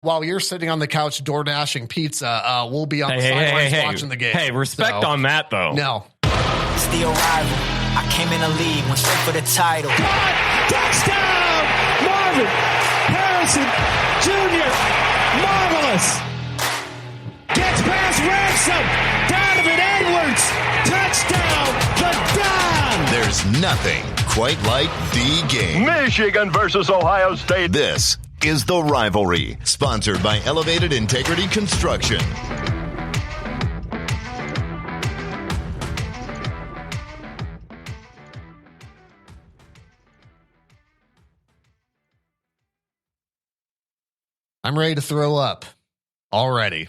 while you're sitting on the couch door dashing pizza, we'll be on the sidelines watching the game. Hey, respect on that, though. No. It's the arrival. I came in the league, went straight for the title. Touchdown! Marvin Harrison Jr. Marvelous. Gets past Ransom. Donovan Edwards. Touchdown. The Don. There's nothing quite like the game. Michigan versus Ohio State. This is The Rivalry, sponsored by Elevated Integrity Construction. I'm ready to throw up already.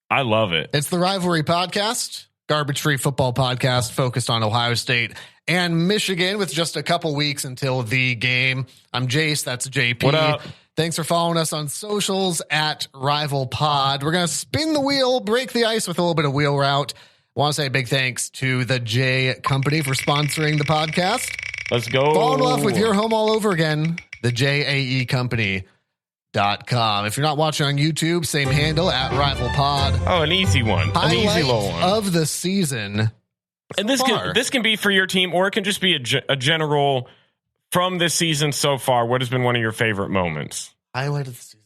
I love it. It's the Rivalry Podcast, garbage-free football podcast focused on Ohio State and Michigan with just a couple weeks until the game. I'm Jace. That's JP. What up? Thanks for following us on socials at Rival Pod. We're going to spin the wheel, break the ice with a little bit of wheel route. I want to say a big thanks to the J Company for sponsoring the podcast. Let's go. Fall in love with your home all over again. The JAE Company.com. If you're not watching on YouTube, same handle at Rival Pod. Oh, an easy one. An easy little one. Of the season. And this can be for your team, or it can just be a general from this season so far. What has been one of your favorite moments? Highlight of the season.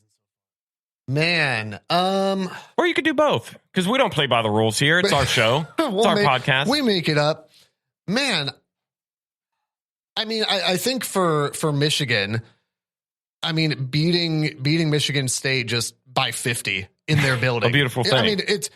Man. Or you could do both, because we don't play by the rules here. It's our show. It's our podcast. We make it up. Man. I mean, I think for Michigan, I mean, beating Michigan State just by 50 in their building. A beautiful thing. I mean, it's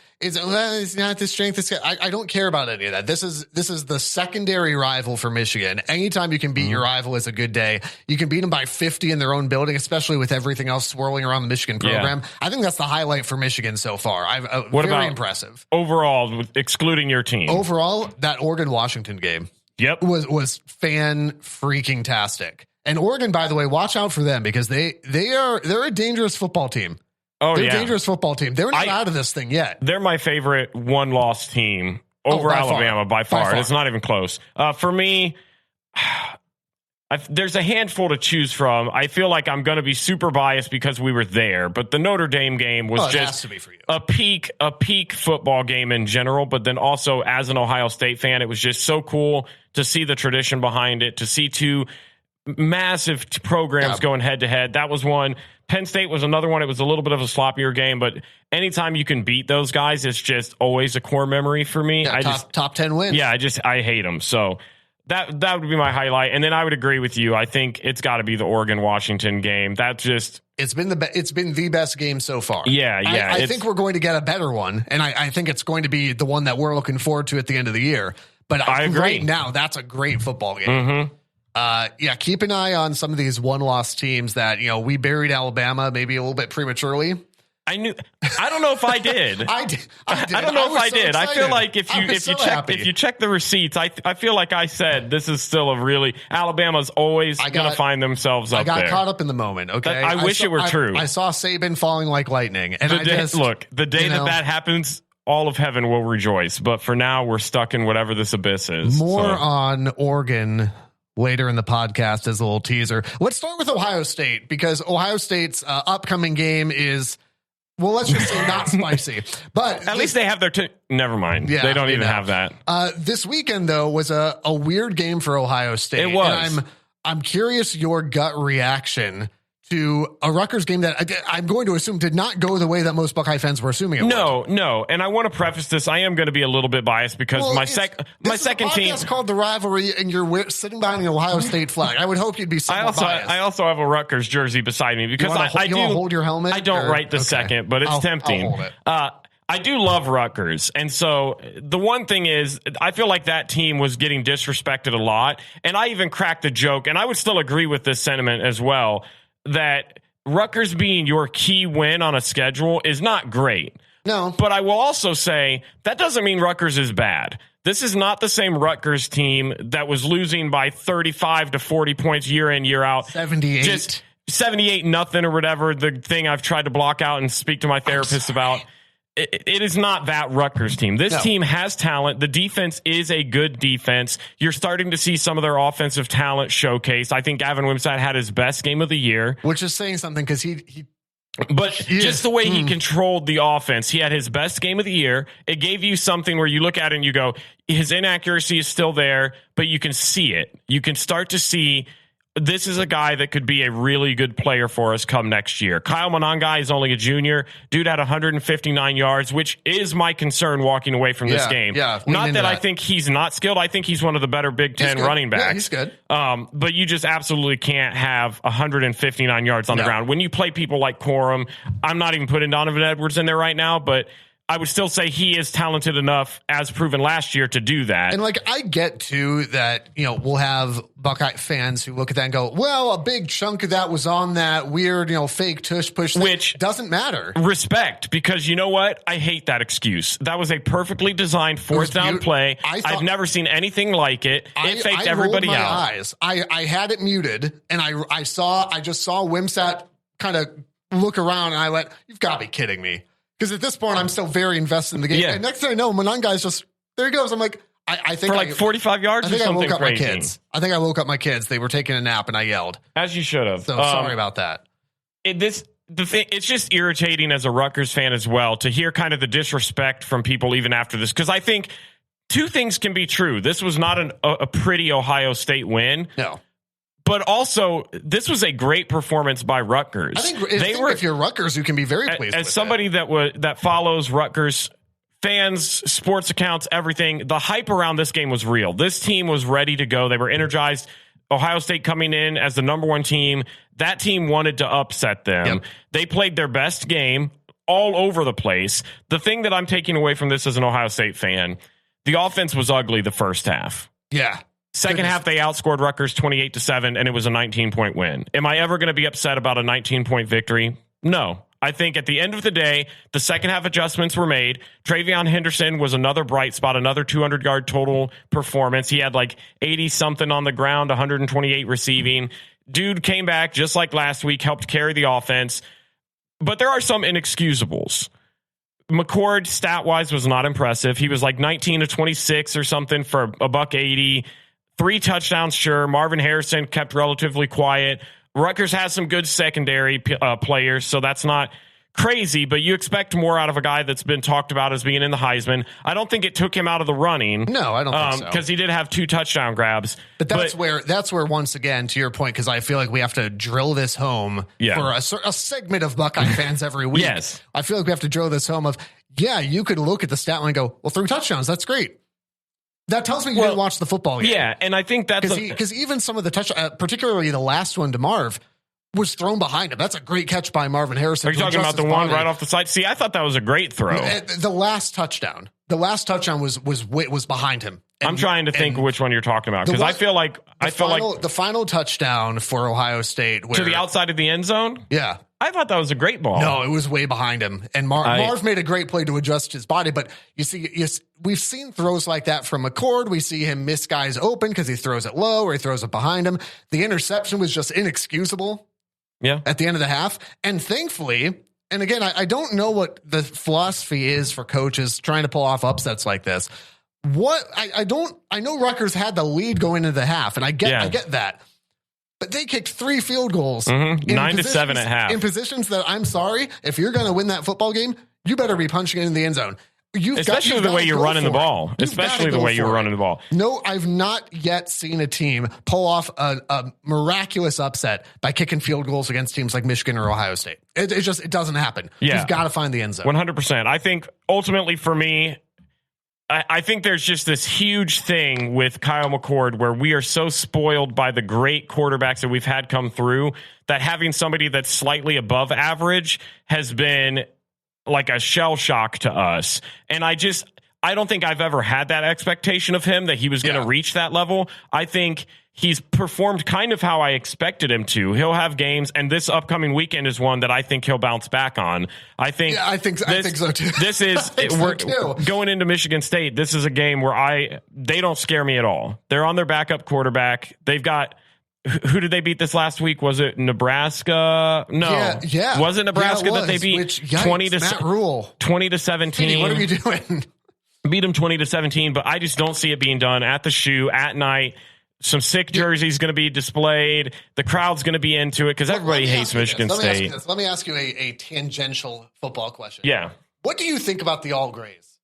not the strength. I don't care about any of that. This is the secondary rival for Michigan. Anytime you can beat your rival is a good day. You can beat them by 50 in their own building, especially with everything else swirling around the Michigan program. Yeah. I think that's the highlight for Michigan so far. Very impressive. Overall, excluding your team. Overall, that Oregon-Washington game. Yep. Was fan-freaking-tastic. And Oregon, by the way, watch out for them because they're a dangerous football team. Oh, they're a dangerous football team. They're not out of this thing yet. They're my favorite one-loss team over Alabama by far. It's not even close. For me, there's a handful to choose from. I feel like I'm going to be super biased because we were there, but the Notre Dame game was just a peak football game in general. But then also as an Ohio State fan, it was just so cool to see the tradition behind it, to see two massive programs going head to head. That was one. Penn State was another one. It was a little bit of a sloppier game, but anytime you can beat those guys, it's just always a core memory for me. Yeah, top 10 wins. Yeah, I hate them. So that would be my highlight. And then I would agree with you. I think it's got to be the Oregon-Washington game. It's been the best game so far. Yeah. I think we're going to get a better one, and I think it's going to be the one that we're looking forward to at the end of the year. But I agree. Right now, that's a great football game. Mm-hmm. Keep an eye on some of these one-loss teams that, we buried Alabama maybe a little bit prematurely. I don't know if I did. I did. I don't know if I did. I feel like if you check the receipts, I feel like I said this is still Alabama's always going to find themselves up there. I got caught up in the moment. Okay, I wish it were true. I saw Saban falling like lightning, and the day that happens, all of heaven will rejoice. But for now, we're stuck in whatever this abyss is. More on Oregon later in the podcast as a little teaser. Let's start with Ohio State, because Ohio State's upcoming game is, well, let's just say not spicy. But at least they have their never mind. Yeah, they don't even have that. This weekend, though, was a weird game for Ohio State. It was. And I'm curious your gut reaction to a Rutgers game that I'm going to assume did not go the way that most Buckeye fans were assuming it would. No. And I want to preface this. I am going to be a little bit biased because my second team is called The Rivalry, and you're sitting behind the Ohio State flag. I would hope you'd be somewhat biased. I also have a Rutgers jersey beside me because I do hold your helmet. I don't write the second, but it's tempting. I'll hold it. I do love Rutgers. And so the one thing is, I feel like that team was getting disrespected a lot. And I even cracked a joke, and I would still agree with this sentiment as well, that Rutgers being your key win on a schedule is not great. No. But I will also say that doesn't mean Rutgers is bad. This is not the same Rutgers team that was losing by 35 to 40 points year in, year out. 78. Just 78-0 or whatever, the thing I've tried to block out and speak to my therapist about. It is not that Rutgers team. This team has talent. The defense is a good defense. You're starting to see some of their offensive talent showcase. I think Gavin Wimsatt had his best game of the year. Which is saying something, because he But just the way he controlled the offense, he had his best game of the year. It gave you something where you look at it and you go, his inaccuracy is still there, but you can see it. You can start to see this is a guy that could be a really good player for us come next year. Kyle Monangai is only a junior. Dude had 159 yards, which is my concern walking away from this game. Yeah, not that I think he's not skilled. I think he's one of the better Big Ten running backs. Yeah, he's good. But you just absolutely can't have 159 yards on the ground. When you play people like Corum, I'm not even putting Donovan Edwards in there right now, but I would still say he is talented enough, as proven last year, to do that. And I get too that, we'll have Buckeye fans who look at that and go, well, a big chunk of that was on that weird, fake tush push thing. Which doesn't matter. Respect, because you know what? I hate that excuse. That was a perfectly designed fourth down play. I've never seen anything like it. It faked everybody out. Eyes. I had it muted, and I just saw Wimsatt kind of look around, and I went, you've got to be kidding me. Because at this point, I'm still very invested in the game. Yeah. And next thing I know, Monangai's just, there he goes. I'm like, I think for 45 yards I think or something I woke up crazy. my kids. I think I woke up my kids. They were taking a nap and I yelled. As you should have. So sorry about that. It's just irritating as a Rutgers fan as well to hear kind of the disrespect from people even after this. Because I think two things can be true. This was not a pretty Ohio State win. No. But also, this was a great performance by Rutgers. I think if you're Rutgers, you can be very pleased as with somebody it. that follows Rutgers fans, sports accounts, everything. The hype around this game was real. This team was ready to go. They were energized. Ohio State coming in as the number one team. That team wanted to upset them. Yep. They played their best game all over the place. The thing that I'm taking away from this as an Ohio State fan, the offense was ugly the first half. Yeah. Second half, they outscored Rutgers 28-7, and it was a 19-point win. Am I ever going to be upset about a 19-point victory? No. I think at the end of the day, the second half adjustments were made. TreVeyon Henderson was another bright spot, another 200-yard total performance. He had 80-something on the ground, 128 receiving. Dude came back just like last week, helped carry the offense. But there are some inexcusables. McCord, stat-wise, was not impressive. He was 19 of 26 or something for $180. 3 touchdowns, sure. Marvin Harrison kept relatively quiet. Rutgers has some good secondary players, so that's not crazy, but you expect more out of a guy that's been talked about as being in the Heisman. I don't think it took him out of the running. No, I don't think so. Because he did have 2 touchdown grabs. But that's where once again, to your point, because I feel like we have to drill this home for a segment of Buckeye fans every week. Yes. I feel like we have to drill this home of, you could look at the stat line and go, well, 3 touchdowns, that's great. That tells me you didn't watch the football game. Yeah, and I think that's because even some of the touchdowns, particularly the last one to Marv, was thrown behind him. That's a great catch by Marvin Harrison. Are you talking about the one right off the side? See, I thought that was a great throw. The last touchdown was behind him. I'm trying to think which one you're talking about because I feel like the final touchdown for Ohio State to the outside of the end zone. Yeah. I thought that was a great ball. No, it was way behind him. And Marv made a great play to adjust his body. But we've seen throws like that from McCord. We see him miss guys open because he throws it low or he throws it behind him. The interception was just inexcusable. Yeah. At the end of the half. And thankfully, and again, I don't know what the philosophy is for coaches trying to pull off upsets like this. I know Rutgers had the lead going into the half, and I get that. But they kicked 3 field goals. 9-7 at half. In positions that, I'm sorry, if you're going to win that football game, you better be punching it in the end zone. Especially the way you're running the ball. Especially the way you're running the ball. No, I've not yet seen a team pull off a miraculous upset by kicking field goals against teams like Michigan or Ohio State. It doesn't happen. Yeah. You've got to find the end zone. 100%. I think ultimately for me, I think there's just this huge thing with Kyle McCord where we are so spoiled by the great quarterbacks that we've had come through that having somebody that's slightly above average has been like a shell shock to us. And I don't think I've ever had that expectation of him that he was going to reach that level. I think he's performed kind of how I expected him to. He'll have games, and this upcoming weekend is one that I think he'll bounce back on. I think so too. This is going into Michigan State. This is a game where they don't scare me at all. They're on their backup quarterback. They've got. Who did they beat this last week? Was it Nebraska? No. Yeah. Was it Nebraska that they beat 20-17? Hey, what are you doing? Beat them 20-17, but I just don't see it being done at the shoe at night. Some sick jerseys going to be displayed. The crowd's going to be into it because everybody hates Michigan State. Let me ask you a tangential football question. Yeah. What do you think about the all grays?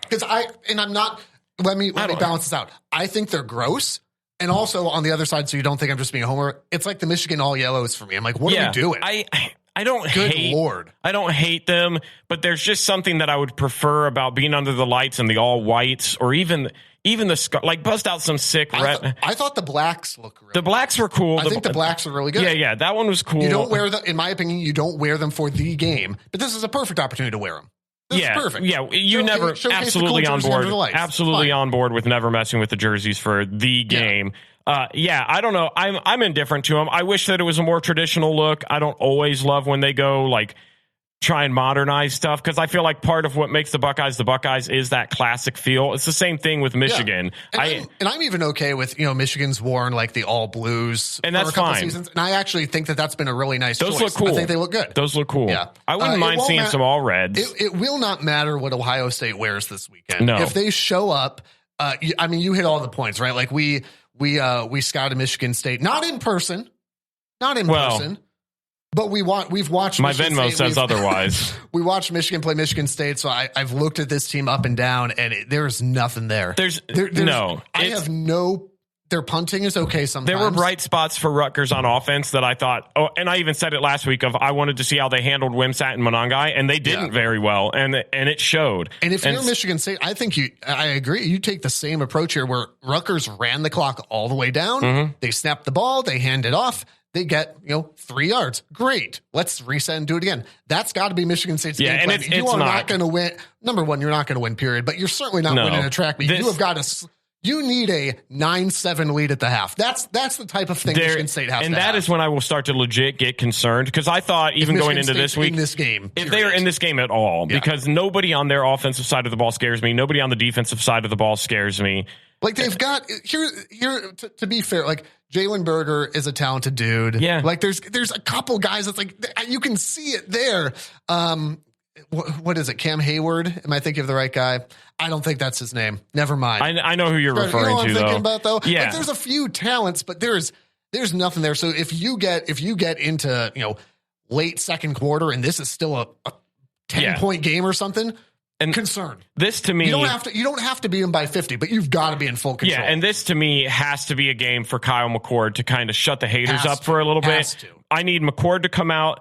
Because let me balance this out. I think they're gross. And also on the other side, so you don't think I'm just being a homer, it's like the Michigan all yellows for me. I'm like, what are we doing? I don't hate them, but there's just something that I would prefer about being under the lights and the all whites, or even the bust out some sick red. I thought the blacks look really The blacks were cool. I think the blacks are really good. Yeah, that one was cool. You don't wear them, in my opinion, you don't wear them for the game, but this is a perfect opportunity to wear them. This is perfect. Yeah, absolutely on board. Absolutely on board with never messing with the jerseys for the game. I don't know. I'm indifferent to them. I wish that it was a more traditional look. I don't always love when they go try and modernize stuff, because I feel like part of what makes the Buckeyes is that classic feel. It's the same thing with Michigan. And I'm even okay with, Michigan's worn the all blues and that's for a couple fine. Seasons. And I actually think that's been a really nice choice. Those look cool. I think they look good. Those look cool. Yeah. I wouldn't mind seeing some all reds. It will not matter what Ohio State wears this weekend. No. If they show up, you hit all the points, right? Like we scouted Michigan State, not in person, but we've watched. My Michigan Venmo State. says otherwise. We watched Michigan play Michigan State, so I've looked at this team up and down, and there's nothing there. There's no. I have no. Their punting is okay sometimes. There were bright spots for Rutgers on offense that I thought. Oh, and I even said it last week. I wanted to see how they handled Wimsatt and Monangai, and they didn't very well, and it showed. And if you're Michigan State, I think I agree. You take the same approach here, where Rutgers ran the clock all the way down. Mm-hmm. They snapped the ball, they hand it off. They get 3 yards. Great. Let's reset and do it again. That's got to be Michigan State's game plan. And you are not going to win. Number one, you're not going to win. Period. But you're certainly not winning a track meet. You have got to. You need a 9-7 lead at the half. That's the type of thing Michigan State has. And that is when I will start to legit get concerned, because I thought even going into this week, in this game, if they are in this game at all, because nobody on their offensive side of the ball scares me. Nobody on the defensive side of the ball scares me. They've got here to be fair, Jalen Berger is a talented dude. Yeah. There's a couple guys that's you can see it there. What is it? Cam Hayward? Am I thinking of the right guy? I don't think that's his name. Never mind. I know who you're referring to. I'm thinking about though. Yeah. There's a few talents, but there's nothing there. So if you get into late second quarter and this is still a 10-point game or something, and concerned. This to me, you don't have to beat them by 50, but you've got to be in full control. Yeah, and this to me has to be a game for Kyle McCord to kind of shut the haters up for a little bit. I need McCord to come out.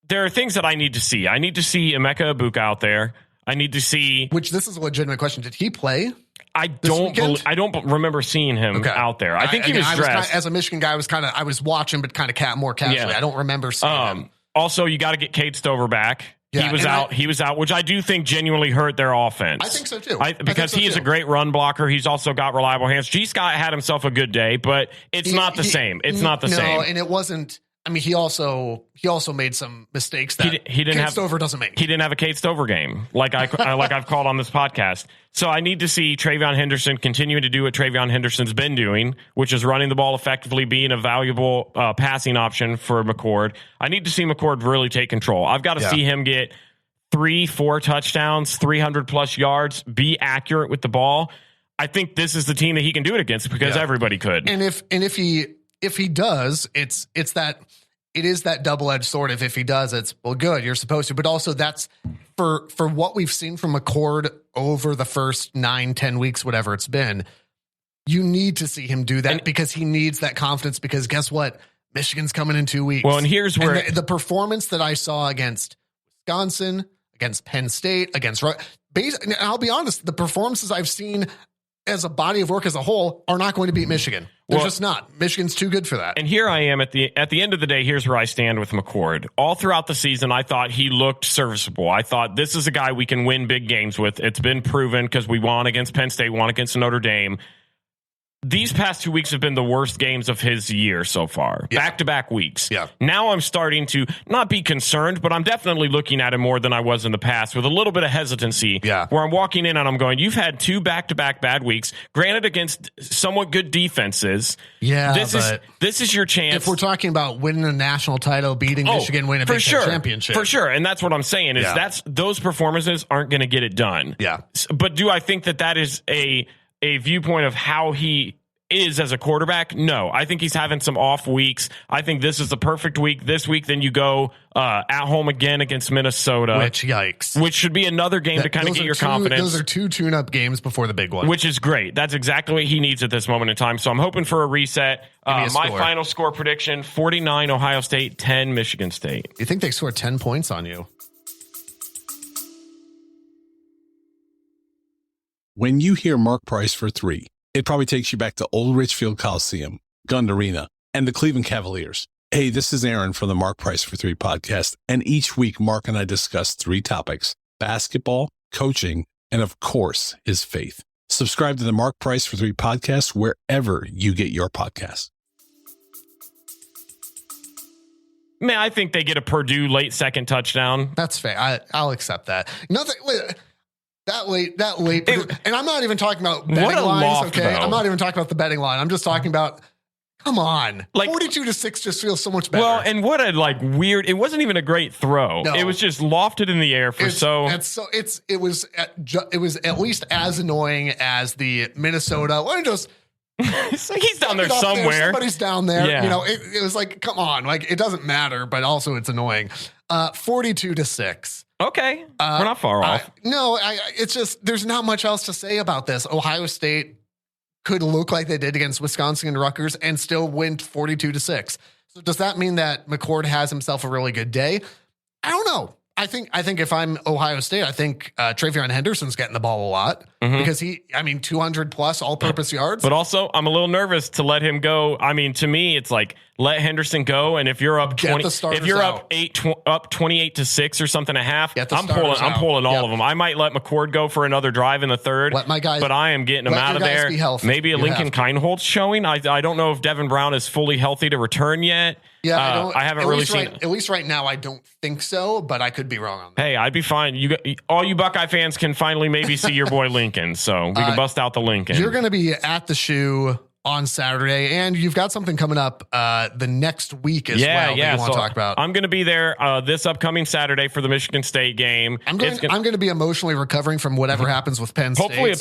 There are things that I need to see. I need to see Emeka Ibuka out there. I need to see. Which this is a legitimate question. Did he play? I don't remember seeing him out there. I think he was dressed. As a Michigan guy, I was watching, but kind of more casually. Yeah. I don't remember seeing him. Also, you got to get Cade Stover back. Yeah, he was out, which I do think genuinely hurt their offense. I think so too. Because he is a great run blocker. He's also got reliable hands. G. Scott had himself a good day, but it's not the same. It's not the same. No, and it wasn't. I mean, he also made some mistakes that Cade Stover doesn't make. He didn't have a Cade Stover game, like I've called on this podcast. So I need to see TreVeyon Henderson continuing to do what TreVeyon Henderson's been doing, which is running the ball effectively, being a valuable passing option for McCord. I need to see McCord really take control. I've got to see him get 3-4 touchdowns, 300+ yards, be accurate with the ball. I think this is the team that he can do it against, because everybody could. And if he does, it is that double-edged sword. If he does, it's good. You're supposed to, but also that's for what we've seen from McCord over the first 9-10 weeks, whatever it's been. You need to see him do that, because he needs that confidence. Because guess what, Michigan's coming in 2 weeks. Well, and here's where the performance that I saw against Wisconsin, against Penn State, I'll be honest, the performances I've seen as a body of work as a whole are not going to beat Michigan. They're just not. Michigan's too good for that. And here I am at the end of the day. Here's where I stand with McCord. All throughout the season, I thought he looked serviceable. I thought this is a guy we can win big games with. It's been proven, because we won against Penn State, won against Notre Dame. These past 2 weeks have been the worst games of his year so far. Back-to-back weeks. Yeah. Now I'm starting to not be concerned, but I'm definitely looking at him more than I was in the past, with a little bit of hesitancy. Yeah. Where I'm walking in and I'm going, you've had 2 back-to-back bad weeks, granted against somewhat good defenses. Yeah, this is your chance. If we're talking about winning a national title, beating Michigan, winning a Big Ten championship. For sure. And that's what I'm saying is those performances aren't going to get it done. Yeah. But do I think that is a viewpoint of how he is as a quarterback, no. I think he's having some off weeks. I think this is the perfect week. This week, then you go at home again against Minnesota. Which, yikes. Which should be another game to kind of get your confidence. Those are 2 tune-up games before the big one. Which is great. That's exactly what he needs at this moment in time. So I'm hoping for a reset. My final score prediction, 49 Ohio State, 10 Michigan State. You think they scored 10 points on you? When you hear Mark Price for 3, it probably takes you back to Old Richfield Coliseum, Gund Arena, and the Cleveland Cavaliers. Hey, this is Aaron from the Mark Price for 3 podcast, and each week Mark and I discuss 3 topics: basketball, coaching, and of course, his faith. Subscribe to the Mark Price for 3 podcast wherever you get your podcasts. Man, I think they get a Purdue late second touchdown. That's fair. I'll accept that. Nothing. That late, and I'm not even talking about betting lines. Loft, okay, though. I'm not even talking about the betting line. I'm just talking about. Come on, 42-6 just feels so much better. Well, and what a weird. It wasn't even a great throw. No. It was just lofted in the air for It was at least as annoying as the Minnesota. Let me just. He's down there somewhere. Somebody's down there. Yeah. You know, it was like, come on, it doesn't matter, but also it's annoying. 42-6. Okay, we're not far off. It's just there's not much else to say about this. Ohio State could look like they did against Wisconsin and Rutgers and still win 42-6. So does that mean that McCord has himself a really good day? I don't know. I think if I'm Ohio State, I think TreVeyon Henderson's getting the ball a lot because 200 plus all-purpose yards. But also, I'm a little nervous to let him go. I mean, to me, it's like let Henderson go, and if you're up 20, if you're up 28-6 or something a half, I'm pulling all of them. I might let McCord go for another drive in the third. Let my guys, but I am getting them out of there. Maybe a Lincoln Kindholtz showing. I don't know if Devin Brown is fully healthy to return yet. Yeah, I haven't really seen. At least right now, I don't think so, but I could be wrong on that. Hey, I'd be fine. All you Buckeye fans can finally maybe see your boy Lincoln, so we can bust out the Lincoln. You're going to be at the shoe on Saturday, and you've got something coming up the next week as well that you want to talk about. I'm going to be there this upcoming Saturday for the Michigan State game. I'm going to be emotionally recovering from whatever happens with Penn State. Hopefully a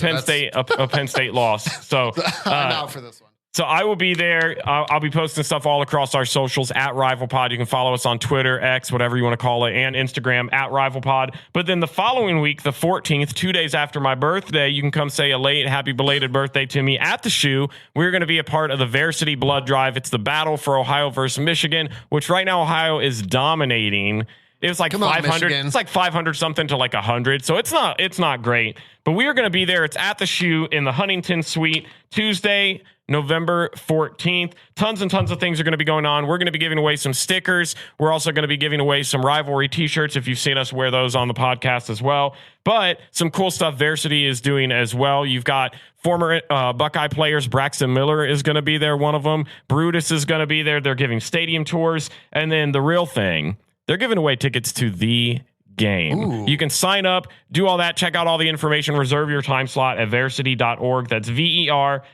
Penn State loss. So I'm out for this one. So I will be there. I'll be posting stuff all across our socials at RivalPod. You can follow us on Twitter, X, whatever you want to call it, and Instagram at RivalPod. But then the following week, the 14th, 2 days after my birthday, you can come say a late happy belated birthday to me at the shoe. We're going to be a part of the Varsity Blood Drive. It's the battle for Ohio versus Michigan, which right now Ohio is dominating. It was like 500. It's like 500 something to like 100. So it's not great. But we are going to be there. It's at the shoe in the Huntington Suite Tuesday, November 14th. Tons and tons of things are going to be going on. We're going to be giving away some stickers. We're also going to be giving away some rivalry t-shirts if you've seen us wear those on the podcast as well. But some cool stuff Varsity is doing as well. You've got former Buckeye players. Braxton Miller is going to be there, one of them. Brutus is going to be there. They're giving stadium tours. And then the real thing, they're giving away tickets to the game. Ooh. You can sign up, do all that, check out all the information, reserve your time slot at varsity.org. That's VERSITI.org.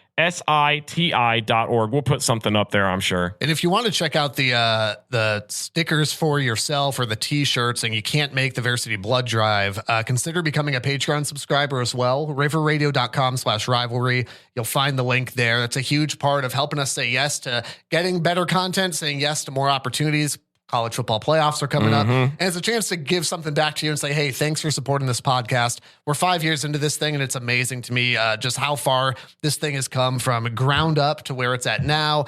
We'll put something up there, I'm sure. And if you want to check out the stickers for yourself or the t-shirts and you can't make the Varsity Blood Drive, consider becoming a Patreon subscriber as well. riverradio.com/rivalry. You'll find the link there. That's a huge part of helping us say yes to getting better content, saying yes to more opportunities. College football playoffs are coming up, and it's a chance to give something back to you and say, hey, thanks for supporting this podcast. We're 5 years into this thing, and it's amazing to me just how far this thing has come from ground up to where it's at now.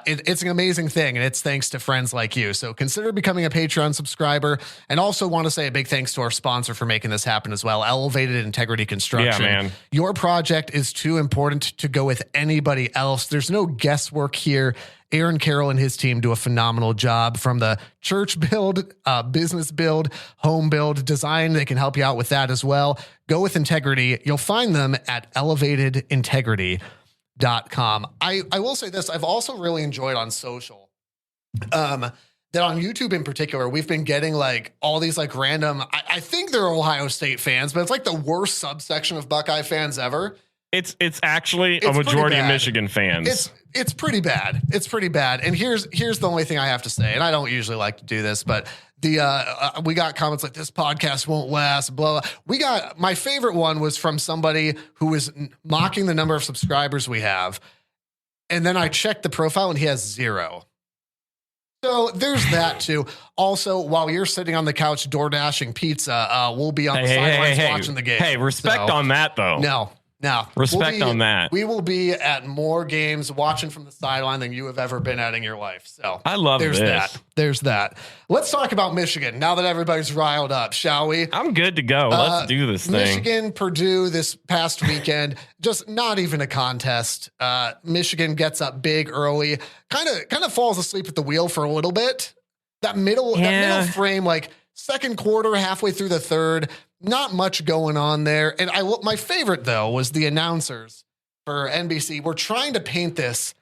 It's an amazing thing, and it's thanks to friends like you. So consider becoming a Patreon subscriber, and also want to say a big thanks to our sponsor for making this happen as well, Elevated Integrity Construction. Yeah, man. Your project is too important to go with anybody else. There's no guesswork here. Aaron Carroll and his team do a phenomenal job from the church build, business build, home build, design. They can help you out with that as well. Go with integrity. You'll find them at elevatedintegrity.com. I will say this. I've also really enjoyed on social that on YouTube in particular, we've been getting like all these like random, I think they're Ohio State fans, but it's like the worst subsection of Buckeye fans ever. It's actually a majority of Michigan fans. It's pretty bad. It's pretty bad. And here's the only thing I have to say, and I don't usually like to do this, but we got comments like this podcast won't last, blah, blah. My favorite one was from somebody who was mocking the number of subscribers we have. And then I checked the profile and he has 0. So there's that too. Also, while you're sitting on the couch door dashing pizza, we'll be on the sidelines watching the game. Hey, respect on that though. No. Respect on that. We will be at more games watching from the sideline than you have ever been at in your life. So I love there's this. There's that. Let's talk about Michigan now that everybody's riled up, shall we? I'm good to go. Let's do this thing. Michigan, Purdue this past weekend, just not even a contest. Michigan gets up big early, kind of falls asleep at the wheel for a little bit. That middle frame, like second quarter, halfway through the third. Not much going on there. And my favorite, though, was the announcers for NBC were trying to paint this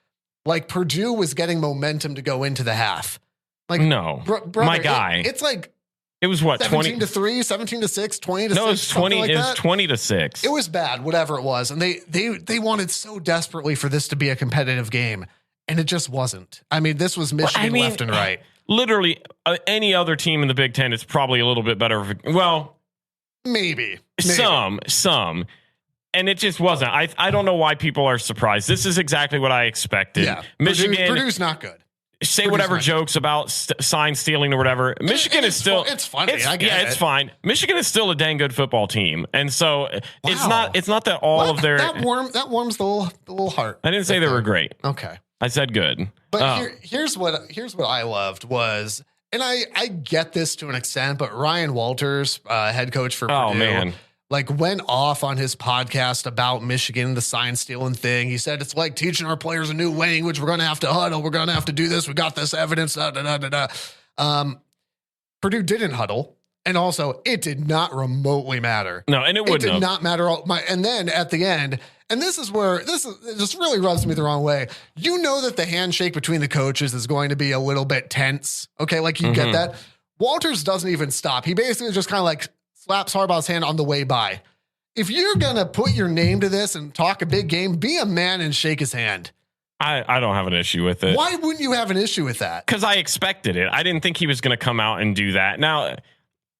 like Purdue was getting momentum to go into the half. Like, no, brother, my guy. It's like it was what 17 to 3, 17 to 6, 20 to 6. No, it was 20. Like it was 20 to 6. It was bad, whatever it was, and they wanted so desperately for this to be a competitive game, and it just wasn't. I mean, this was Michigan left and right. Literally, any other team in the Big Ten is probably a little bit better. Well. Maybe. Some, and it just wasn't. I don't know why people are surprised. This is exactly what I expected. Yeah, Michigan, Purdue's not good. Say whatever jokes about sign stealing or whatever. Michigan is still. It's funny. It's fine. Michigan is still a dang good football team, and so it's not. It's not that all of their that warms the little heart. I didn't say they were great. Okay, I said good. But here's what I loved was. And I get this to an extent, but Ryan Walters, head coach for Purdue, went off on his podcast about Michigan, the sign stealing thing. He said, it's like teaching our players a new language. We're going to have to huddle. We're going to have to do this. We got this evidence. Purdue didn't huddle. And also, it did not remotely matter. No, and it did not matter. And then at the end, and this is where it just really rubs me the wrong way. You know that the handshake between the coaches is going to be a little bit tense. Okay, like you get that. Walters doesn't even stop. He basically just kind of like slaps Harbaugh's hand on the way by. If you're going to put your name to this and talk a big game, be a man and shake his hand. I don't have an issue with it. Why wouldn't you have an issue with that? Because I expected it. I didn't think he was going to come out and do that. Now...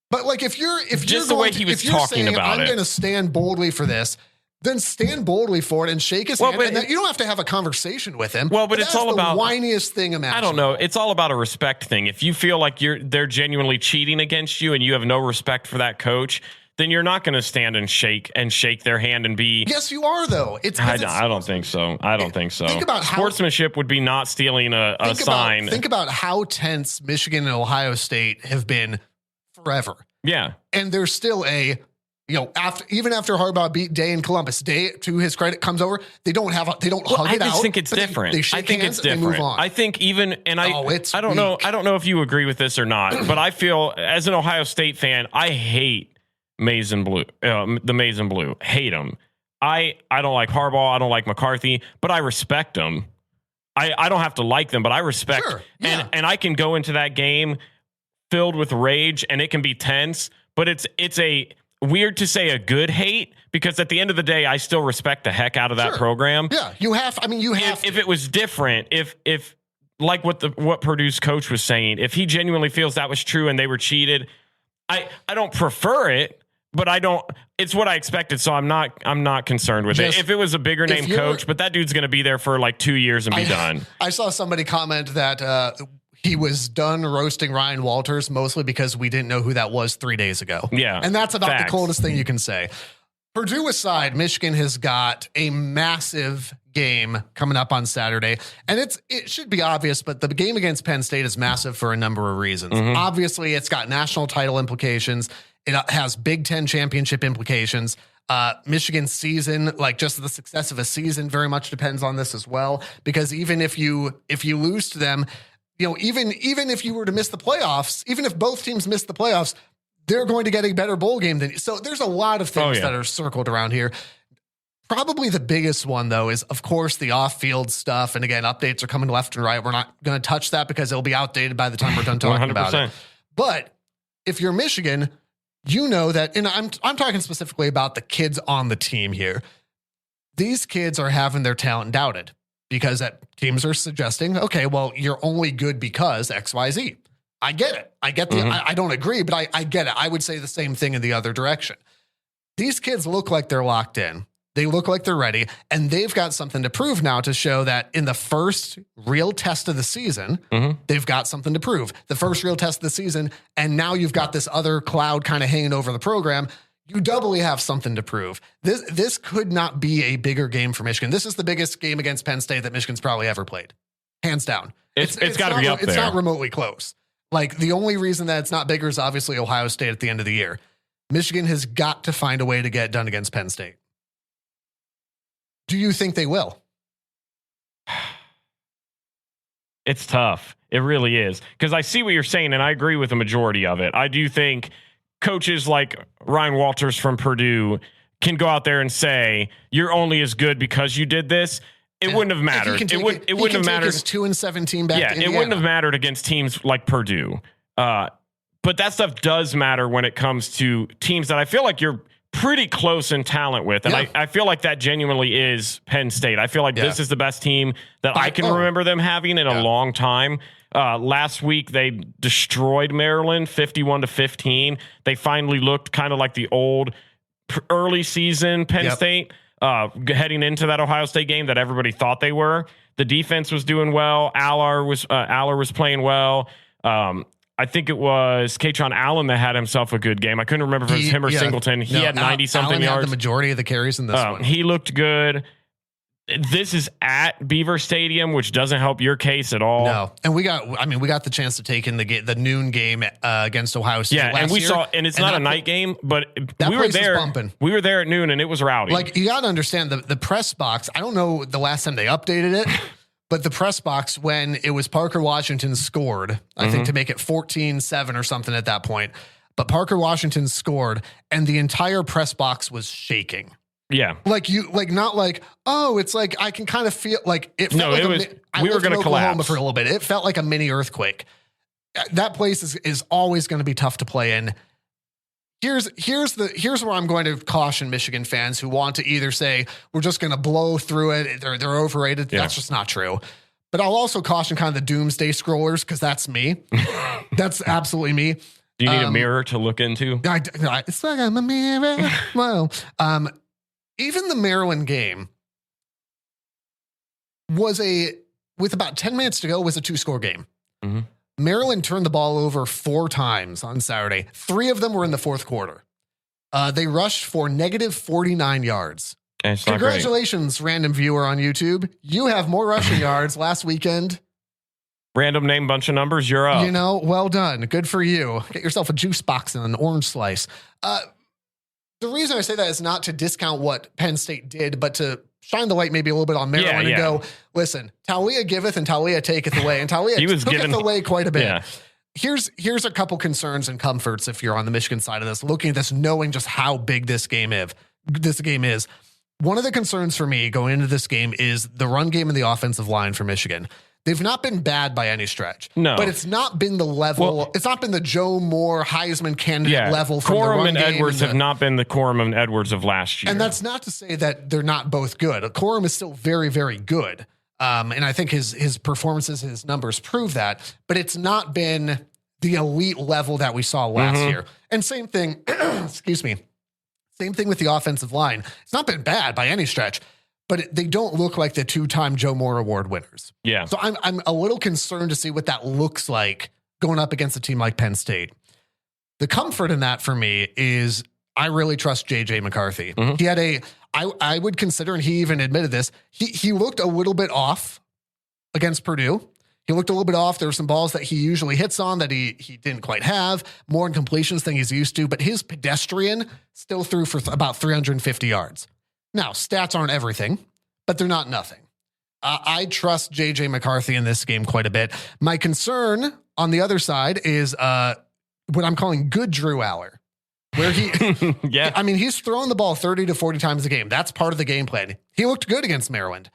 But like if you're the way he was talking about it, I'm going to stand boldly for this. Then stand boldly for it and shake his hand. And then you don't have to have a conversation with him. Well, but it's all about the whiniest thing imaginable. I don't know. It's all about a respect thing. If you feel like they're genuinely cheating against you and you have no respect for that coach, then you're not going to stand and shake their hand and be. Yes, you are though. I don't think so. I don't think so. Think about sportsmanship would be not stealing a sign. Think about how tense Michigan and Ohio State have been forever. Yeah. And there's still even after Harbaugh beat Day in Columbus, Day, to his credit, comes over. They don't hug it out. I just think it's different. They shake hands and they move on. I think even, and I don't know. I don't know if you agree with this or not, but I feel as an Ohio State fan, I hate maize and blue, the maize and blue. Hate them. I don't like Harbaugh. I don't like McCarthy, but I respect them. I don't have to like them, but I respect. Sure, yeah. And I can go into that game filled with rage and it can be tense, but it's a weird to say a good hate because at the end of the day, I still respect the heck out of that program. Yeah, you have. I mean, you have. If it was different, if like what Purdue's coach was saying, if he genuinely feels that was true and they were cheated, I don't prefer it. But I don't. It's what I expected, so I'm not concerned with it. If it was a bigger name coach, but that dude's going to be there for like 2 years and be done. I saw somebody comment that he was done roasting Ryan Walters mostly because we didn't know who that was 3 days ago. Yeah, and that's about the coldest thing you can say. Purdue aside, Michigan has got a massive game coming up on Saturday, and it should be obvious, but the game against Penn State is massive for a number of reasons. Mm-hmm. Obviously, it's got national title implications. It has Big Ten championship implications. Michigan's season, like just the success of a season, very much depends on this as well. Because even if you lose to them, even if you were to miss the playoffs, even if both teams miss the playoffs, they're going to get a better bowl game than you. So there's a lot of things that are circled around here. Probably the biggest one, though, is, of course, the off-field stuff. And again, updates are coming left and right. We're not going to touch that because it'll be outdated by the time we're done talking 100%. About it. But if you're Michigan, you know that, and I'm talking specifically about the kids on the team here. These kids are having their talent doubted because teams are suggesting, okay, well, you're only good because X, Y, Z. I get it. I get I don't agree, but I get it. I would say the same thing in the other direction. These kids look like they're locked in. They look like they're ready, and they've got something to prove now to show that in the first real test of the season, they've got something to prove. The first real test of the season, and now you've got this other cloud kind of hanging over the program. You doubly have something to prove. This could not be a bigger game for Michigan. This is the biggest game against Penn State that Michigan's probably ever played. Hands down. It's got to be up there. It's not remotely close. Like, the only reason that it's not bigger is obviously Ohio State at the end of the year. Michigan has got to find a way to get it done against Penn State. Do you think they will? It's tough. It really is. Because I see what you're saying, and I agree with the majority of it. I do think coaches like Ryan Walters from Purdue can go out there and say, you're only as good because you did this. It wouldn't have mattered. It wouldn't have mattered. His 2-17 back to Indiana. It wouldn't have mattered against teams like Purdue. But that stuff does matter when it comes to teams that I feel like you're pretty close in talent with. And I feel like that genuinely is Penn State. I feel like this is the best team that I can remember them having in a long time. Last week, they destroyed Maryland 51-15. They finally looked kind of like the old early season Penn State heading into that Ohio State game that everybody thought they were. The defense was doing well. Allar was playing well. I think it was Katron Allen that had himself a good game. I couldn't remember if it was him or Singleton. He had 90-something yards. Had the majority of the carries in this one. He looked good. This is at Beaver Stadium, which doesn't help your case at all. No, and we got the chance to take in the noon game against Ohio State. Yeah, and we saw, and it's not a night game, but we were there. We were there at noon, and it was rowdy. Like, you got to understand the press box. I don't know the last time they updated it. But the press box, when it was Parker Washington scored, I think to make it 14-7 or something at that point. But Parker Washington scored, and the entire press box was shaking. Yeah. Not like, oh, it's like, I can kind of feel like it felt we were going to collapse for a little bit. It felt like a mini earthquake. That place is always going to be tough to play in. Here's where I'm going to caution Michigan fans who want to either say we're just going to blow through it, they're overrated. That's just not true. But I'll also caution kind of the doomsday scrollers, because that's me. That's absolutely me. Do you need a mirror to look into? It's like I'm a mirror. Well, even the Maryland game with about 10 minutes to go, was a 2-score game. Mm-hmm. Maryland turned the ball over 4 times on Saturday. 3 of them were in the fourth quarter. They rushed for negative 49 yards. Congratulations, random viewer on YouTube. You have more rushing yards last weekend. Random name, bunch of numbers, you're up. Well done. Good for you. Get yourself a juice box and an orange slice. The reason I say that is not to discount what Penn State did, but to shine the light maybe a little bit on Maryland and go, listen, Talia giveth and Talia taketh away. And Talia tooketh away quite a bit. Yeah. Here's a couple concerns and comforts if you're on the Michigan side of this, looking at this, knowing just how big this game is. One of the concerns for me going into this game is the run game and the offensive line for Michigan. They've not been bad by any stretch. No. But it's not been the level. Well, it's not been the Joe Moore Heisman candidate level from the run game. Corum and Edwards have not been the Corum and Edwards of last year. And that's not to say that they're not both good. Corum is still very, very good. And I think his performances, his numbers prove that. But it's not been the elite level that we saw last year. And same thing, excuse me, same thing with the offensive line. It's not been bad by any stretch. But they don't look like the 2-time Joe Moore Award winners. Yeah. So I'm a little concerned to see what that looks like going up against a team like Penn State. The comfort in that for me is I really trust J.J. McCarthy. He had I would consider, and he even admitted this, he looked a little bit off against Purdue. He looked a little bit off. There were some balls that he usually hits on that he didn't quite have, more incompletions than he's used to, but his pedestrian still threw for about 350 yards. Now, stats aren't everything, but they're not nothing. I trust J.J. McCarthy in this game quite a bit. My concern on the other side is what I'm calling good Drew Allar, where he's throwing the ball 30 to 40 times a game. That's part of the game plan. He looked good against Maryland.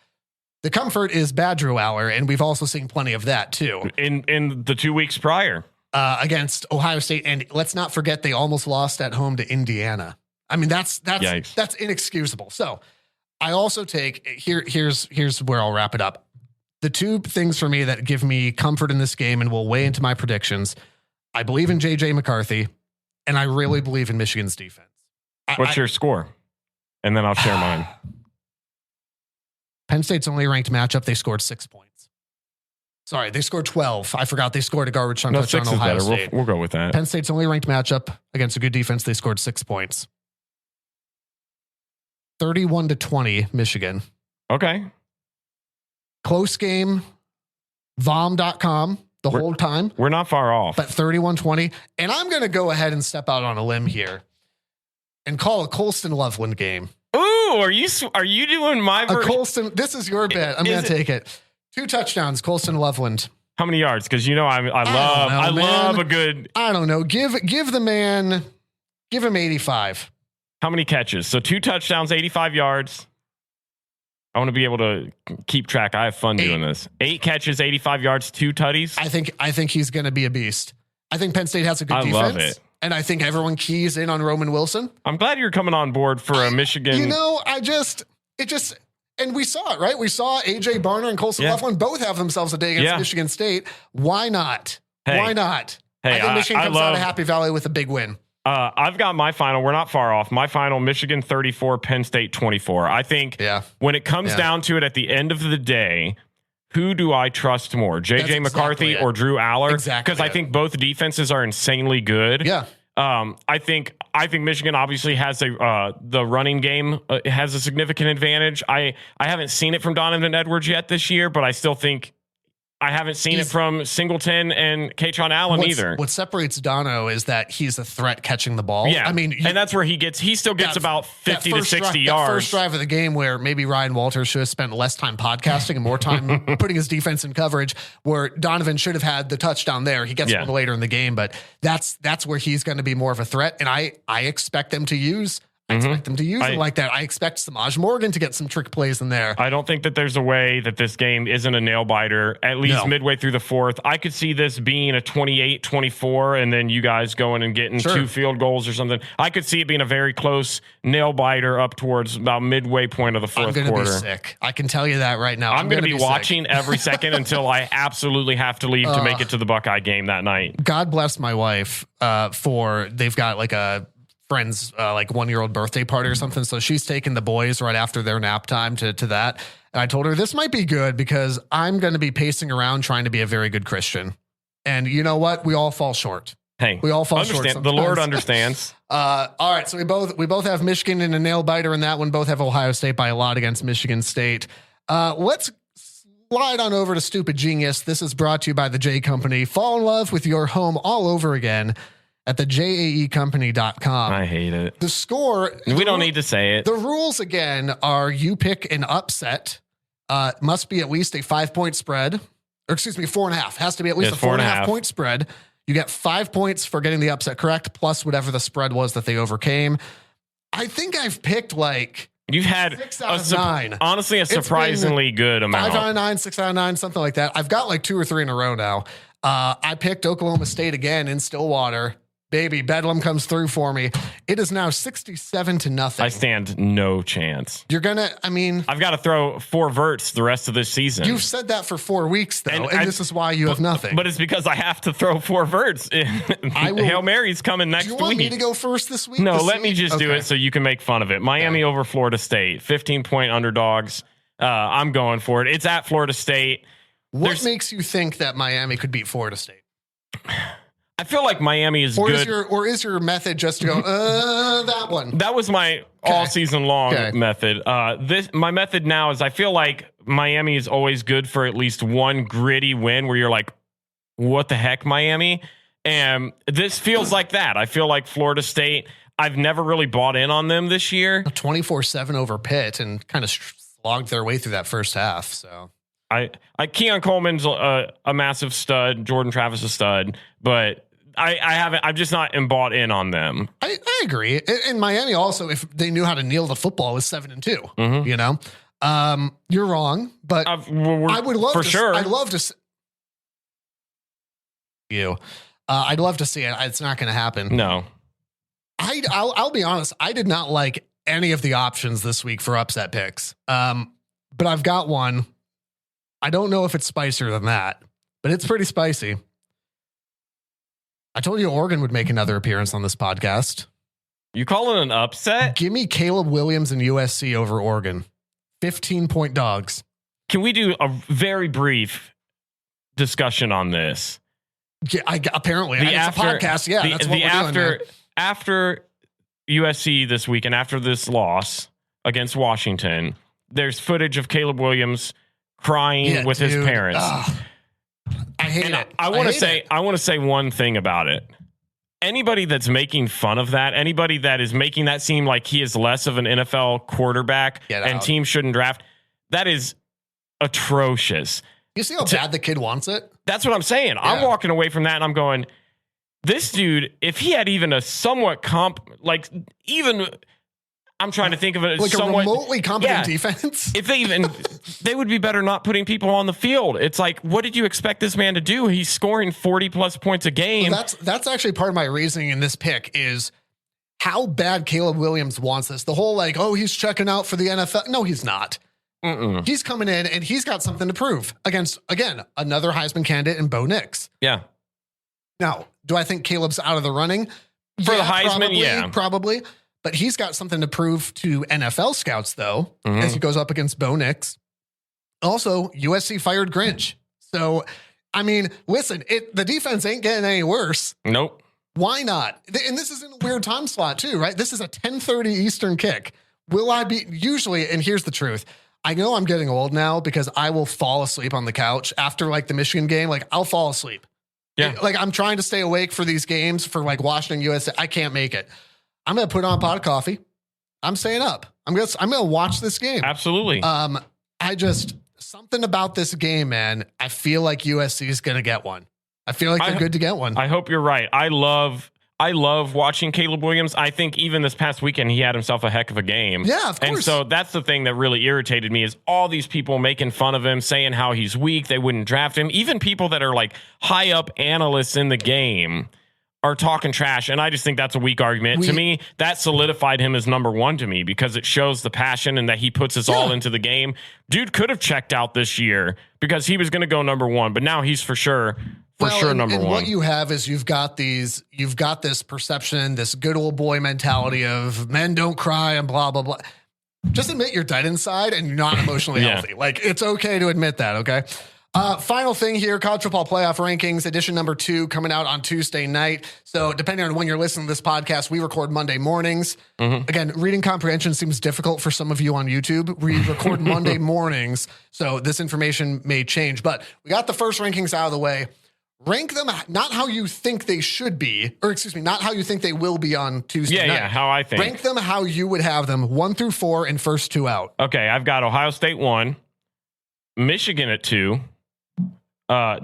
The comfort is bad Drew Allar, and we've also seen plenty of that too. In the 2 weeks prior. Against Ohio State, and let's not forget they almost lost at home to Indiana. I mean, that's inexcusable. So I also take here's where I'll wrap it up. The 2 things for me that give me comfort in this game and will weigh into my predictions. I believe in J.J. McCarthy, and I really believe in Michigan's defense. What's your score? And then I'll share mine. Penn State's only ranked matchup, they scored 6 points. Sorry, they scored 12. I forgot they scored a garbage time touchdown on Ohio State. We'll go with that. Penn State's only ranked matchup against a good defense, they scored 6 points. 31-20, Michigan. Okay. Close game, vom.com the whole time. We're not far off. But 31-20. And I'm going to go ahead and step out on a limb here and call a Colston Loveland game. Ooh, are you doing my version? Colston, this is your bet. I'm going to take it. 2 touchdowns, Colston Loveland. How many yards? Because I love a good. I don't know. Give him 85. How many catches? So 2 touchdowns, 85 yards. I want to be able to keep track. I have fun doing this. 8 catches, 85 yards, 2 tutties. I think he's going to be a beast. I think Penn State has a good defense. I love it. And I think everyone keys in on Roman Wilson. I'm glad you're coming on board for a Michigan. And we saw it, right? We saw AJ Barner and Colston Loveland both have themselves a day against Michigan State. Why not? Why not? I think Michigan comes out of Happy Valley with a big win. I've got my final. We're not far off. My final, Michigan 34, Penn State 24. I think when it comes down to it at the end of the day, who do I trust more, J.J. McCarthy or Drew Allar? Exactly. Because I think both defenses are insanely good. Yeah. I think Michigan obviously has the running game has a significant advantage. I haven't seen it from Donovan Edwards yet this year, but I still think I haven't seen it from Singleton and Kaytron Allen either. What separates Dono is that he's a threat catching the ball. Yeah. I mean, and that's where he still gets about 50 to 60 yards. That first drive of the game where maybe Ryan Walters should have spent less time podcasting and more time putting his defense in coverage, where Donovan should have had the touchdown there. He gets one later in the game, but that's where he's going to be more of a threat. And I expect them to use him like that. I expect Samaj Morgan to get some trick plays in there. I don't think that there's a way that this game isn't a nail biter, at least midway through the fourth. I could see this being a 28-24 and then you guys going and getting 2 field goals or something. I could see it being a very close nail biter up towards about midway point of the fourth quarter. I'm going to be sick. I can tell you that right now. I'm going to be watching every second until I absolutely have to leave to make it to the Buckeye game that night. God bless my wife they've got like a friend's 1-year-old birthday party or something. So she's taking the boys right after their nap time to that. And I told her this might be good because I'm going to be pacing around trying to be a very good Christian. And you know what? We all fall short. Hey, we all fall short sometimes. The Lord understands. All right. So we both have Michigan in a nail biter in that one. Both have Ohio State by a lot against Michigan State. Let's slide on over to Stupid Genius. This is brought to you by the J Company. Fall in love with your home all over again at the JAEcompany.com. I hate it. The score. We don't need to say it. The rules again are you pick an upset. Must be at least a 5-point spread. Or excuse me, 4.5. Has to be at least a 4.5 point spread. You get 5 points for getting the upset correct, plus whatever the spread was that they overcame. I think I've picked you've had 6 out of 9. Honestly, a surprisingly good amount. 5 out of 9, 6 out of 9, something like that. I've got 2 or 3 in a row now. I picked Oklahoma State again in Stillwater. Baby, Bedlam comes through for me. It is now 67-0. I stand no chance. I've got to throw 4 verts the rest of this season. You've said that for 4 weeks, though, and this is why you have nothing. But it's because I have to throw 4 verts. Hail Mary's coming next week. Do you want me to go first this week? No, let me just do it so you can make fun of it. Miami over Florida State, 15-point underdogs. I'm going for it. It's at Florida State. What makes you think that Miami could beat Florida State? I feel like Miami is good. Is your method just to go, that one? That was my all season long method. My method now is I feel like Miami is always good for at least one gritty win where you're like, what the heck, Miami? And this feels like that. I feel like Florida State, I've never really bought in on them this year. 24-7 over Pitt and kind of slogged their way through that first half. So Keon Coleman's a massive stud. Jordan Travis a stud, but I've just not bought in on them. I agree. And Miami also, if they knew how to kneel the football, was 7-2. You know, you're wrong, but I would love to. Sure. I'd love to. I'd love to see it. It's not going to happen. No. I'll be honest. I did not like any of the options this week for upset picks. But I've got one. I don't know if it's spicier than that, but it's pretty spicy. I told you Oregon would make another appearance on this podcast. You call it an upset? Give me Caleb Williams and USC over Oregon. 15-point dogs. Can we do a very brief discussion on this? Yeah, apparently. It's a podcast. Yeah, that's what we're doing. After USC this week and after this loss against Washington, there's footage of Caleb Williams crying with his parents. I hate it. I want to say one thing about it. Anybody that's making fun of that, anybody that is making that seem like he is less of an NFL quarterback and teams shouldn't draft, that is atrocious. You see how bad the kid wants it? That's what I'm saying. Yeah. I'm walking away from that and I'm going, this dude, if he had even a somewhat I'm trying to think of it as a remotely competent defense. If they would be better not putting people on the field. It's like, what did you expect this man to do? He's scoring 40 plus points a game. Well, that's actually part of my reasoning in this pick is how bad Caleb Williams wants this. The whole he's checking out for the NFL. No, he's not. He's coming in and he's got something to prove against, again, another Heisman candidate in Bo Nix. Yeah. Now, do I think Caleb's out of the running? For the Heisman, probably. But he's got something to prove to NFL scouts, though, as he goes up against Bo Nix. Also, USC fired Grinch. So, I mean, listen, the defense ain't getting any worse. Nope. Why not? And this is in a weird time slot, too, right? This is a 10:30 Eastern kick. Will I be usually? And here's the truth. I know I'm getting old now because I will fall asleep on the couch after the Michigan game. I'll fall asleep. Yeah. I'm trying to stay awake for these games for Washington, USA. I can't make it. I'm going to put on a pot of coffee. I'm staying up. I'm going to watch this game. Absolutely. Something about this game, man. I feel like USC is going to get one. I feel like they're good to get one. I hope you're right. I love watching Caleb Williams. I think even this past weekend, he had himself a heck of a game. Yeah, of course. And so that's the thing that really irritated me is all these people making fun of him, saying how he's weak. They wouldn't draft him. Even people that are high up analysts in the game are talking trash, and I just think that's a weak argument. To me, that solidified him as number one to me because it shows the passion and that he puts his all into the game. Dude could have checked out this year because he was going to go number one, but now he's for sure number one. What you have is you've got this perception, this good old boy mentality of men don't cry and blah, blah, blah. Just admit you're dead inside and you're not emotionally healthy. It's okay to admit that, okay? Final thing here, college football playoff rankings, edition number 2 coming out on Tuesday night. So depending on when you're listening to this podcast, we record Monday mornings. Again, reading comprehension seems difficult for some of you on YouTube. We record Monday mornings, so this information may change. But we got the first rankings out of the way. Rank them not how you think they should be, or excuse me, not how you think they will be on Tuesday night. Yeah, how I think. Rank them how you would have them 1 through 4 and first 2 out. Okay, I've got Ohio State 1, Michigan at 2,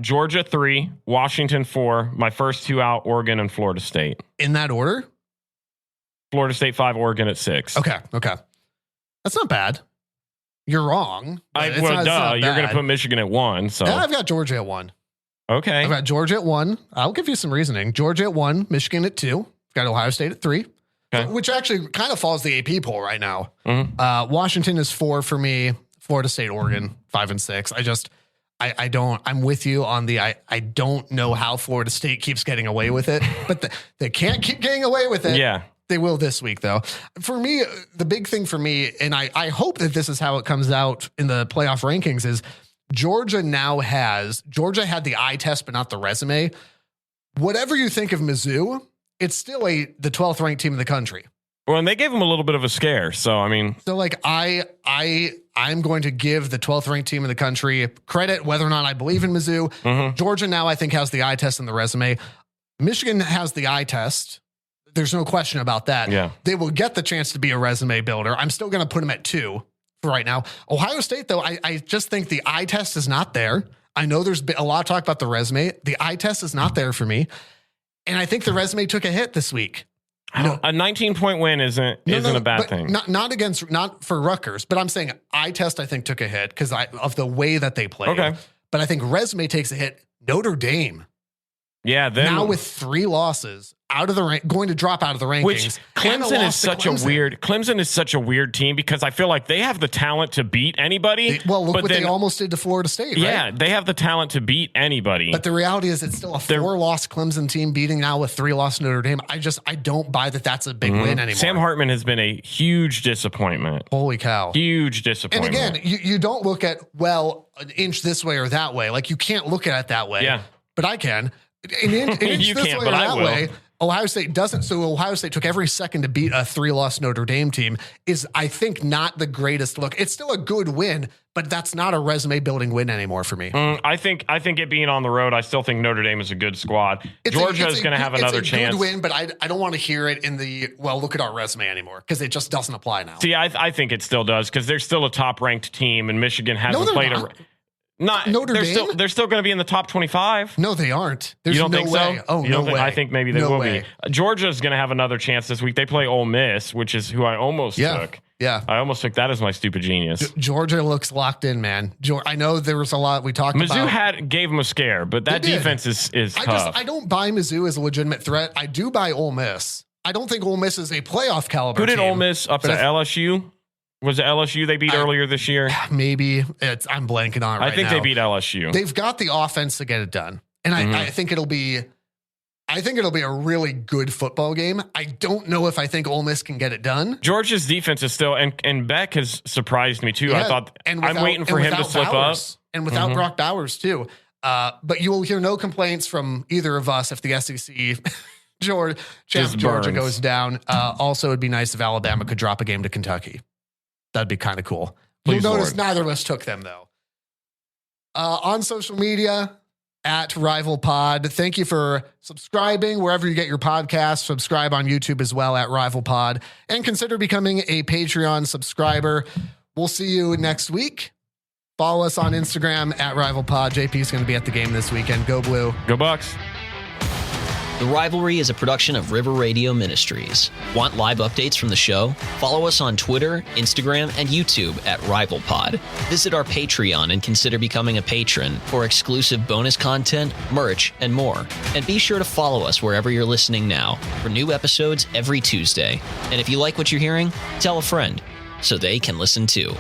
Georgia 3, Washington 4, my first 2 out, Oregon and Florida State. In that order? Florida State 5, Oregon at 6. Okay. That's not bad. You're wrong. You're going to put Michigan at 1. So yeah, I've got Georgia at 1. Okay. I've got Georgia at 1. I'll give you some reasoning. Georgia at 1, Michigan at 2. Got Ohio State at 3, which actually kind of follows the AP poll right now. Washington is 4 for me. Florida State, Oregon 5 and 6. I'm with you on I don't know how Florida State keeps getting away with it, but they can't keep getting away with it. Yeah. They will this week, though. For me, the big thing for me, and I hope that this is how it comes out in the playoff rankings, is Georgia had the eye test, but not the resume. Whatever you think of Mizzou, it's still the 12th ranked team in the country. Well, and they gave them a little bit of a scare. So, I mean, I'm going to give the 12th ranked team in the country credit, whether or not I believe in Mizzou. Georgia now, I think, has the eye test and the resume. Michigan has the eye test. There's no question about that. Yeah. They will get the chance to be a resume builder. I'm still going to put them at 2 for right now. Ohio State, though, I just think the eye test is not there. I know there's been a lot of talk about the resume. The eye test is not there for me. And I think the resume took a hit this week. A 19-point win isn't a bad thing. Not for Rutgers, but I'm saying eye test I think took a hit because of the way that they played. Okay. But I think resume takes a hit. Notre Dame Yeah, now with 3 losses out of the going to drop out of the rankings. Which Clemson is such a weird. Clemson is such a weird team because I feel like they have the talent to beat anybody. Look what they almost did to Florida State. Right? Yeah, they have the talent to beat anybody. But the reality is, it's still a 4-loss Clemson team beating now with 3-loss Notre Dame. I don't buy that that's a big win anymore. Sam Hartman has been a huge disappointment. Holy cow, huge disappointment. And again, you don't look at an inch this way or that way. Like, you can't look at it that way. Yeah, but I can. An inch you this can't, way but or I that will. way. Ohio State doesn't. So Ohio State took every second to beat a 3-loss Notre Dame team is, I think, not the greatest look. It's still a good win, but that's not a resume building win anymore for me. I think it being on the road, I still think Notre Dame is a good squad. Georgia is going to have another chance. Good win, but I don't want to hear it in the, look at our resume anymore, because it just doesn't apply now. See, I think it still does, because they're still a top ranked team, and Michigan hasn't played Notre Dame? They're still going to be in the top 25. No, they aren't. There's you don't no think way. so? Oh, you no don't way. I think maybe they no will way. be. Georgia is going to have another chance this week. They play Ole Miss, which is who I almost took. Yeah. I almost took that as my stupid genius. Georgia looks locked in, man. I know there was a lot we talked Mizzou about. gave them a scare, but that defense is tough. I don't buy Mizzou as a legitimate threat. I do buy Ole Miss. I don't think Ole Miss is a playoff caliber Who did team, Ole Miss up to LSU? Was it LSU they beat earlier this year? Maybe. I'm blanking on it right now. I think they beat LSU. They've got the offense to get it done. And I think it'll be a really good football game. I don't know if I think Ole Miss can get it done. Georgia's defense is still, and Beck has surprised me too. Yeah, I thought, I'm waiting for him to slip Bowers, up. And without Brock Bowers too. But you will hear no complaints from either of us if the SEC Georgia goes down. Also, it'd be nice if Alabama could drop a game to Kentucky. That'd be kind of cool. Please, You'll notice Lord. neither of us took them, though. On social media, at Rival Pod. Thank you for subscribing wherever you get your podcasts. Subscribe on YouTube as well at Rival Pod. And consider becoming a Patreon subscriber. We'll see you next week. Follow us on Instagram at Rival Pod. JP is going to be at the game this weekend. Go Blue. Go Bucks. The Rivalry is a production of River Radio Ministries. Want live updates from the show? Follow us on Twitter, Instagram, and YouTube at RivalPod. Visit our Patreon and consider becoming a patron for exclusive bonus content, merch, and more. And be sure to follow us wherever you're listening now for new episodes every Tuesday. And if you like what you're hearing, tell a friend so they can listen too.